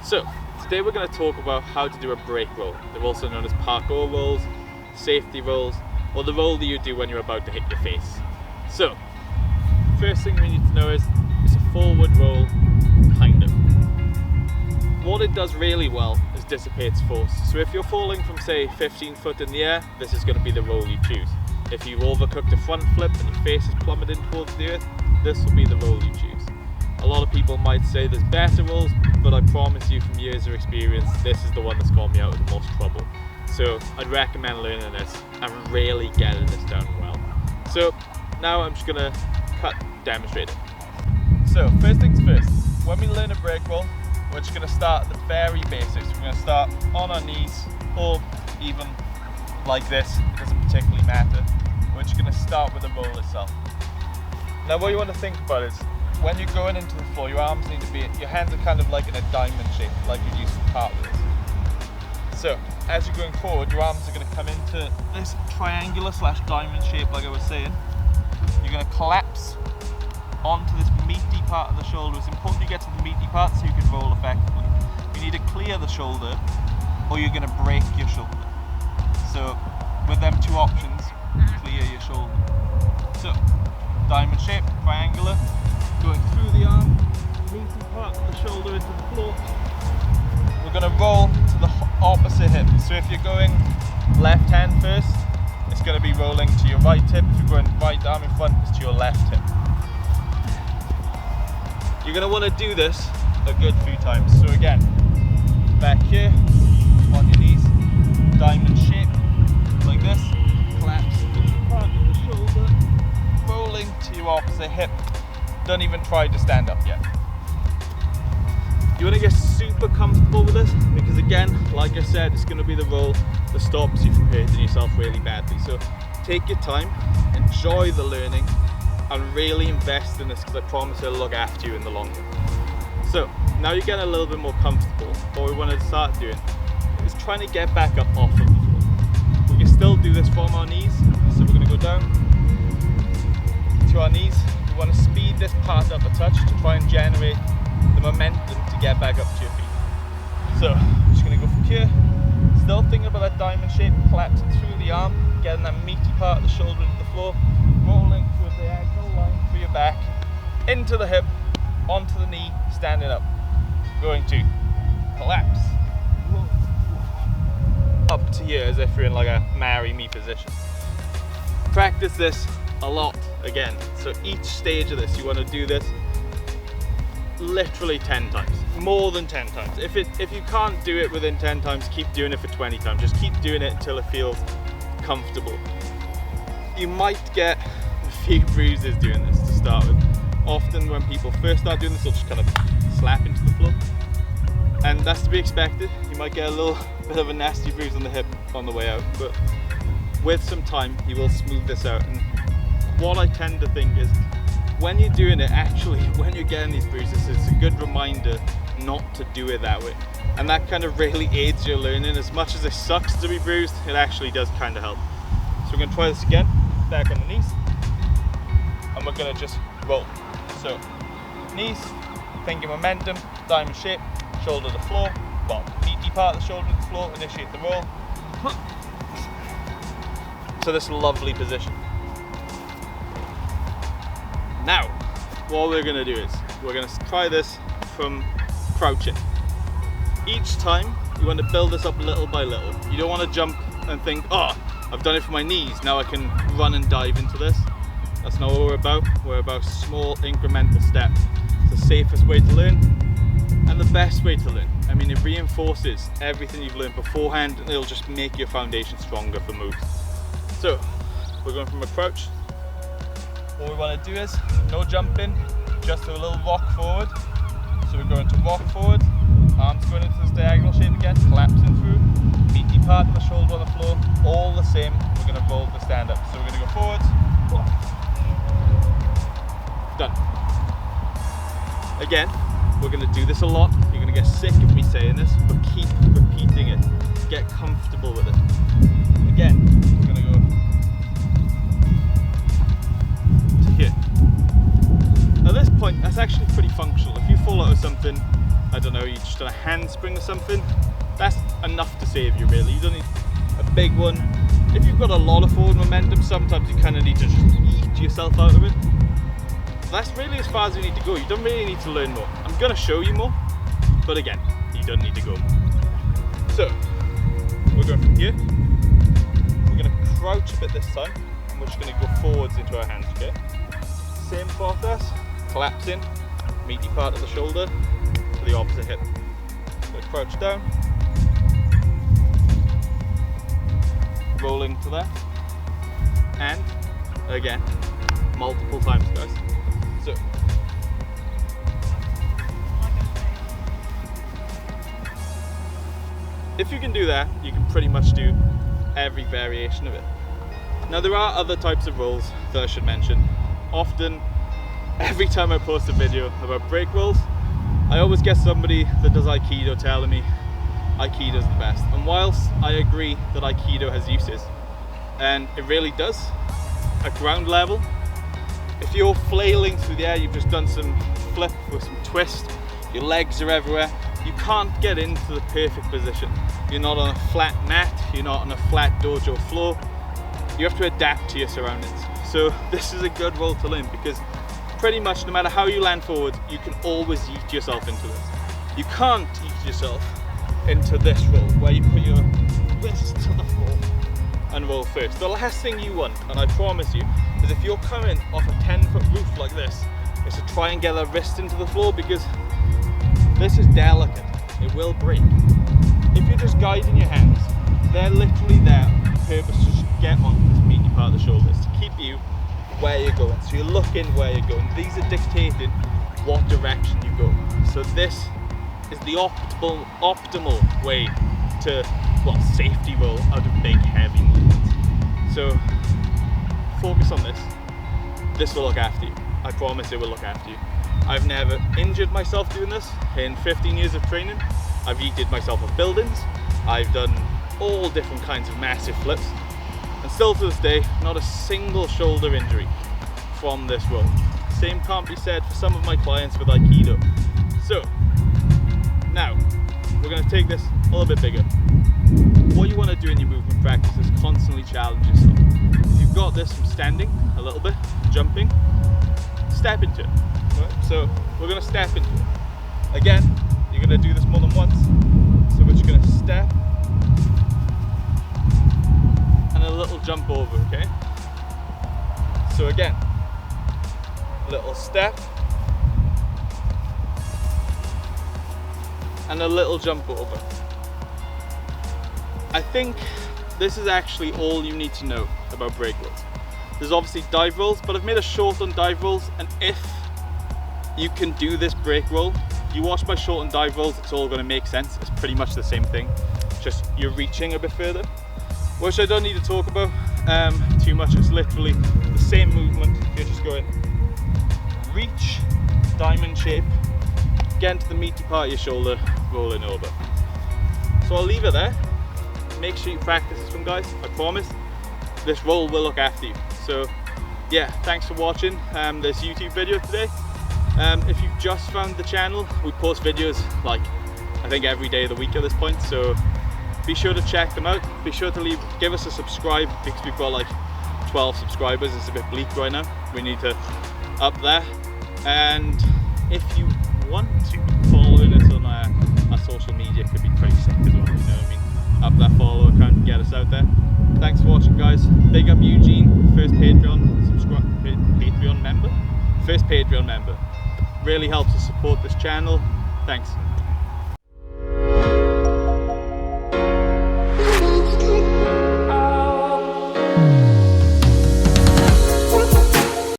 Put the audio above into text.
So, today we're going to talk about how to do a brake roll. They're also known as parkour rolls, safety rolls, or the roll that you do when you're about to hit your face. So, first thing we need to know is it's a forward roll, kind of. What it does really well is dissipates force. So if you're falling from say 15 foot in the air, this is going to be the roll you choose. If you've overcooked a front flip and your face is plummeting towards the earth, this will be the roll you choose. A lot of people might say there's better rolls, but I promise you from years of experience, this is the one that's got me out of the most trouble. So I'd recommend learning this and really getting this down well. So now I'm just gonna demonstrate it. So first things first, when we learn a brake roll, we're just gonna start at the very basics. We're gonna start on our knees, or even like this, it doesn't particularly matter. We're just gonna start with the roll itself. Now what you want to think about is, when you're going into the floor, your arms need to be, your hands are kind of like in a diamond shape, like you'd use for cartwheels. So, as you're going forward, your arms are going to come into this triangular / diamond shape, like I was saying. You're going to collapse onto this meaty part of the shoulder. It's important you get to the meaty part so you can roll effectively. You need to clear the shoulder, or you're going to break your shoulder. So, with them two options, clear your shoulder. So, diamond shape, triangular. Going through the arm, meaty part of the shoulder into the floor. We're going to roll to the opposite hip. So if you're going left hand first, it's going to be rolling to your right hip. If you're going right arm in front, it's to your left hip. You're going to want to do this a good few times. So again, back here, on your knees, diamond shape, like this, collapse meaty part of the shoulder, rolling to your opposite hip. Don't even try to stand up yet. You want to get super comfortable with this because again, like I said, it's going to be the roll that stops you from hurting yourself really badly. So take your time, enjoy the learning, and really invest in this because I promise it'll look after you in the long run. So now you're getting a little bit more comfortable. What we want to start doing is trying to get back up off of the floor. We can still do this from our knees. So we're going to go down to our knees. You want to speed this part up a touch to try and generate the momentum to get back up to your feet. So, I'm just going to go from here, still thinking about that diamond shape, collapsing through the arm, getting that meaty part of the shoulder into the floor, rolling through a diagonal line through your back, into the hip, onto the knee, standing up. Going to collapse, up to here as if you're in like a marry me position. Practice this a lot again. So each stage of this, you want to do this literally 10 times, more than 10 times. If you can't do it within 10 times, keep doing it for 20 times. Just keep doing it until it feels comfortable. You might get a few bruises doing this to start with. Often when people first start doing this, they'll just kind of slap into the floor. And that's to be expected. You might get a little bit of a nasty bruise on the hip on the way out, but with some time, you will smooth this out. And what I tend to think is when you're doing it, actually, when you're getting these bruises, it's a good reminder not to do it that way. And that kind of really aids your learning. As much as it sucks to be bruised, it actually does kind of help. So we're going to try this again, back on the knees. And we're going to just roll. So, knees, thinking momentum, diamond shape, shoulder to the floor, meaty part of the shoulder to the floor, initiate the roll. To this lovely position. Now, what we're going to do is, we're going to try this from crouching. Each time, you want to build this up little by little. You don't want to jump and think, oh, I've done it for my knees, now I can run and dive into this. That's not what we're about. We're about small incremental steps. It's the safest way to learn and the best way to learn. I mean, it reinforces everything you've learned beforehand and it'll just make your foundation stronger for moves. So, we're going from a crouch. What we want to do is, no jumping, just a little rock forward. So we're going to rock forward, arms going into this diagonal shape again, collapsing through, meaty part of the shoulder on the floor, all the same. We're going to roll to stand up. So we're going to go forward, done. Again, we're going to do this a lot. You're going to get sick of me saying this, but keep repeating it. Get comfortable with it. Again, we're going to go to here. At this point, that's actually pretty functional. If you fall out of something, I don't know, you're just done a handspring or something, that's enough to save you really. You don't need a big one. If you've got a lot of forward momentum, sometimes you kind of need to just eat yourself out of it. That's really as far as you need to go. You don't really need to learn more. I'm going to show you more, but again, you don't need to go more. So, we're going from here. We're going to crouch a bit this time, and we're just going to go forwards into our hands, okay? Same process, collapsing, meaty part of the shoulder to the opposite hip. Going to crouch down, rolling to that, and again, multiple times, guys. So, if you can do that, you can pretty much do every variation of it. Now there are other types of rolls that I should mention. Often, every time I post a video about break rolls, I always get somebody that does Aikido telling me Aikido's the best. And whilst I agree that Aikido has uses, and it really does, at ground level, if you're flailing through the air, you've just done some flip with some twist, your legs are everywhere, you can't get into the perfect position. You're not on a flat mat, you're not on a flat dojo floor. You have to adapt to your surroundings. So this is a good roll to learn because pretty much no matter how you land forward, you can always yeet yourself into this. You can't yeet yourself into this roll where you put your wrist to the floor and roll first. The last thing you want, and I promise you, is if you're coming off a 10-foot roof like this, is to try and get a wrist into the floor because this is delicate, it will break. If you're just guiding your hands, they're literally there on purpose to just get on this meaty part of the shoulders, to keep you where you're going. So you're looking where you're going. These are dictating what direction you go. So this is the optimal way to, well, safety roll out of big heavy movements. So focus on this. This will look after you. I promise it will look after you. I've never injured myself doing this. In 15 years of training, I've yeeted myself off buildings. I've done all different kinds of massive flips. And still to this day, not a single shoulder injury from this roll. Same can't be said for some of my clients with Aikido. So, now, we're going to take this a little bit bigger. What you want to do in your movement practice is constantly challenge yourself. If you've got this from standing a little bit, jumping, step into it. Right? So we're going to step into it. Again, you're going to do this more than once. So we're just going to step and a little jump over, okay? So again, little step and a little jump over. I think this is actually all you need to know about break rolls. There's obviously dive rolls, but I've made a short on dive rolls, and if you can do this break roll, you watch my short and dive rolls, it's all going to make sense. It's pretty much the same thing, just you're reaching a bit further, which I don't need to talk about too much. It's literally the same movement. You're just going reach, diamond shape, get into the meaty part of your shoulder, rolling over. So I'll leave it there. Make sure you practice this one, guys. I promise this roll will look after you. So yeah, thanks for watching this YouTube video today. If you've just found the channel, we post videos like I think every day of the week at this point, so be sure to check them out. Be sure to give us a subscribe because we've got like 12 subscribers. It's a bit bleak right now. We need to up that. And if you want to follow us on our social media, it could be pretty sick as well, you know what I mean? Up that follow account and get us out there. Thanks for watching, guys. Big up Eugene, first Patreon member. Really helps us support this channel. Thanks.